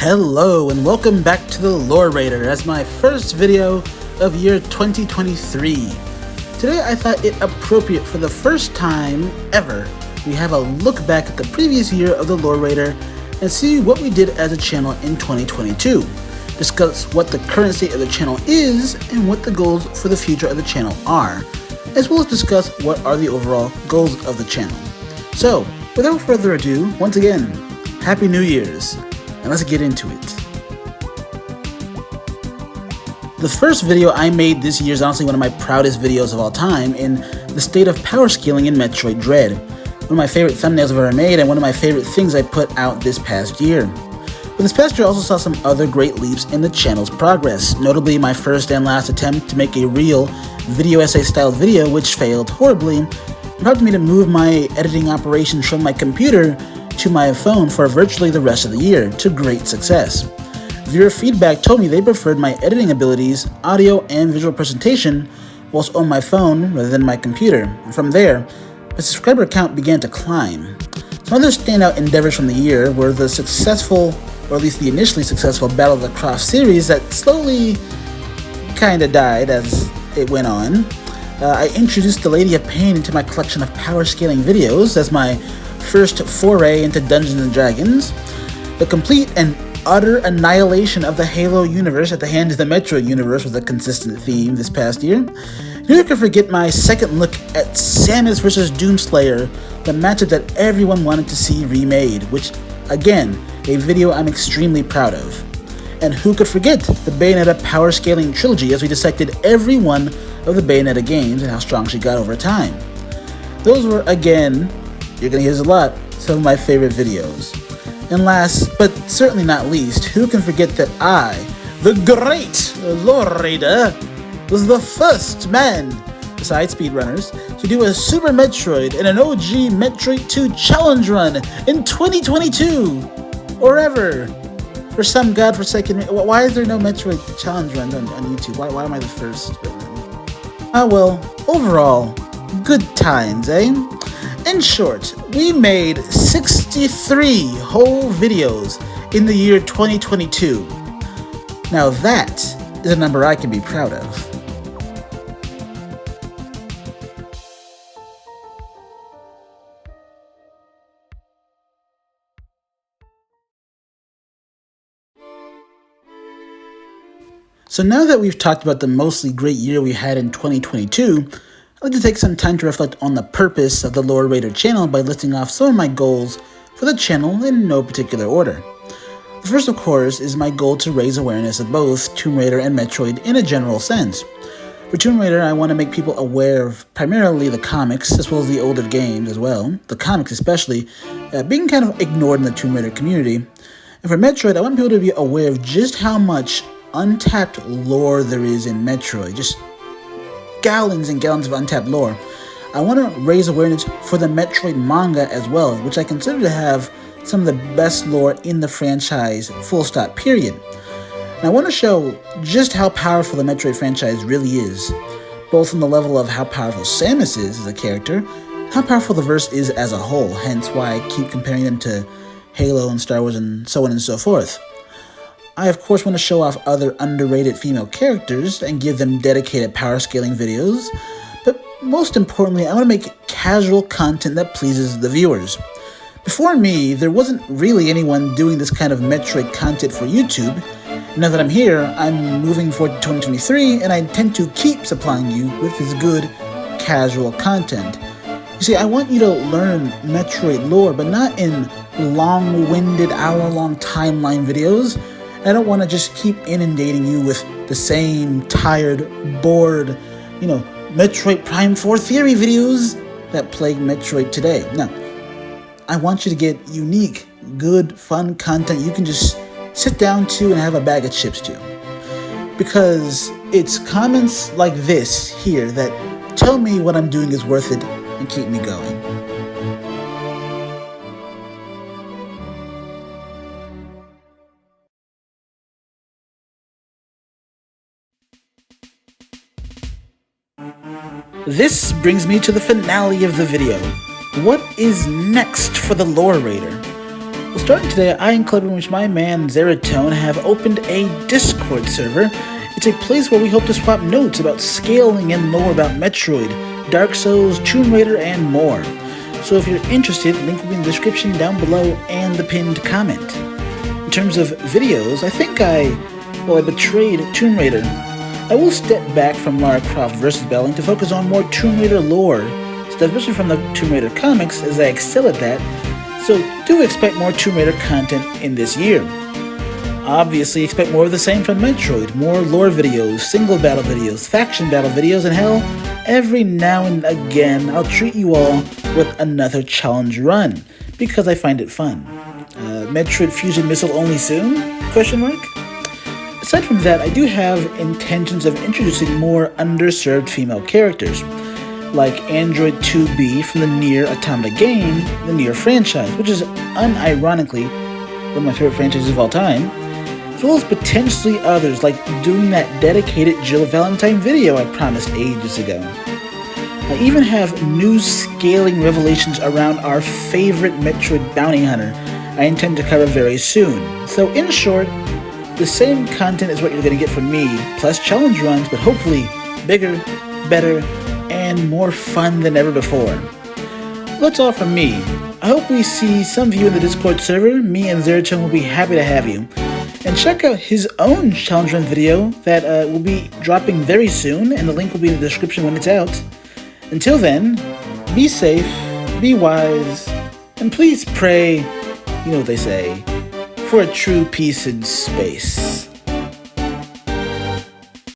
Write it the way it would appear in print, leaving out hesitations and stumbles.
Hello and welcome back to the Lore Raider as my first video of year 2023. Today I thought it appropriate for the first time ever we have a look back at the previous year of the Lore Raider and see what we did as a channel in 2022. Discuss what the current state of the channel is and what the goals for the future of the channel are, as well as discuss what are the overall goals of the channel. So, without further ado, once again, Happy New Year's, and let's get into it. The first video I made this year is honestly one of my proudest videos of all time in the state of power scaling in Metroid Dread. One of my favorite thumbnails I've ever made and one of my favorite things I put out this past year. But this past year I also saw some other great leaps in the channel's progress, notably my first and last attempt to make a real video essay styled video which failed horribly, and prompted me to move my editing operations from my computer to my phone for virtually the rest of the year, to great success. Viewer feedback told me they preferred my editing abilities, audio, and visual presentation whilst on my phone rather than my computer. And from there, my subscriber count began to climb. Some other standout endeavors from the year were the successful, or at least the initially successful, Battle of the Cross series that slowly kinda died as it went on. I introduced the Lady of Pain into my collection of power scaling videos as my first foray into Dungeons & Dragons. The complete and utter annihilation of the Halo universe at the hands of the Metroid universe was a consistent theme this past year. Neither could forget my second look at Samus vs. Doomslayer, the matchup that everyone wanted to see remade, which, again, a video I'm extremely proud of. And who could forget the Bayonetta power scaling trilogy as we dissected every one of the Bayonetta games and how strong she got over time. Those were, again, you're gonna hear this a lot, some of my favorite videos. And last, but certainly not least, who can forget that I, the great Lore Raider, was the first man, besides speedrunners, to do a Super Metroid and an OG Metroid 2 challenge run in 2022, or ever. For some godforsaken reason. Why is there no Metroid challenge run on YouTube? Why am I the first? Well, overall, good times, eh? In short, we made 63 whole videos in the year 2022. Now that is a number I can be proud of. So now that we've talked about the mostly great year we had in 2022, I'd like to take some time to reflect on the purpose of the Lore Raider channel by listing off some of my goals for the channel in no particular order. The first, of course, is my goal to raise awareness of both Tomb Raider and Metroid in a general sense. For Tomb Raider, I want to make people aware of primarily the comics, as well as the older games as well, the comics especially, being kind of ignored in the Tomb Raider community. And for Metroid, I want people to be aware of just how much untapped lore there is in Metroid, just gallons and gallons of untapped lore. I want to raise awareness for the Metroid manga as well, which I consider to have some of the best lore in the franchise, full stop, period. And I want to show just how powerful the Metroid franchise really is, both on the level of how powerful Samus is as a character, and how powerful the verse is as a whole, hence why I keep comparing them to Halo and Star Wars and so on and so forth. I of course want to show off other underrated female characters and give them dedicated power scaling videos, but most importantly I want to make casual content that pleases the viewers. Before me, there wasn't really anyone doing this kind of Metroid content for YouTube. Now that I'm here, I'm moving forward to 2023 and I intend to keep supplying you with this good casual content. You see, I want you to learn Metroid lore, but not in long-winded hour-long timeline videos. I don't want to just keep inundating you with the same tired, bored, Metroid Prime 4 theory videos that plague Metroid today. No, I want you to get unique, good, fun content you can just sit down to and have a bag of chips to. Because it's comments like this here that tell me what I'm doing is worth it and keep me going. This brings me to the finale of the video. What is next for the Lore Raider? Well, starting today, I and Clever, in which my man Xeratone have opened a Discord server. It's a place where we hope to swap notes about scaling and lore about Metroid, Dark Souls, Tomb Raider, and more. So if you're interested, link will be in the description down below and the pinned comment. In terms of videos, I think I betrayed Tomb Raider. I will step back from Lara Croft vs. Belling to focus on more Tomb Raider lore, especially from the Tomb Raider comics, as I excel at that, so do expect more Tomb Raider content in this year. Obviously, expect more of the same from Metroid, more lore videos, single battle videos, faction battle videos, and hell, every now and again, I'll treat you all with another challenge run, because I find it fun. Metroid Fusion Missile only soon? Question mark? Aside from that, I do have intentions of introducing more underserved female characters, like Android 2B from the Nier Automata game, the Nier franchise, which is unironically one of my favorite franchises of all time, as well as potentially others, like doing that dedicated Jill Valentine video I promised ages ago. I even have new scaling revelations around our favorite Metroid bounty hunter I intend to cover very soon. So in short, the same content is what you're going to get from me, plus challenge runs, but hopefully bigger, better, and more fun than ever before. That's all from me. I hope we see some of you in the Discord server. Me and Xeratone will be happy to have you. And check out his own challenge run video that will be dropping very soon, and the link will be in the description when it's out. Until then, be safe, be wise, and please pray, you know what they say, for a true peace in space.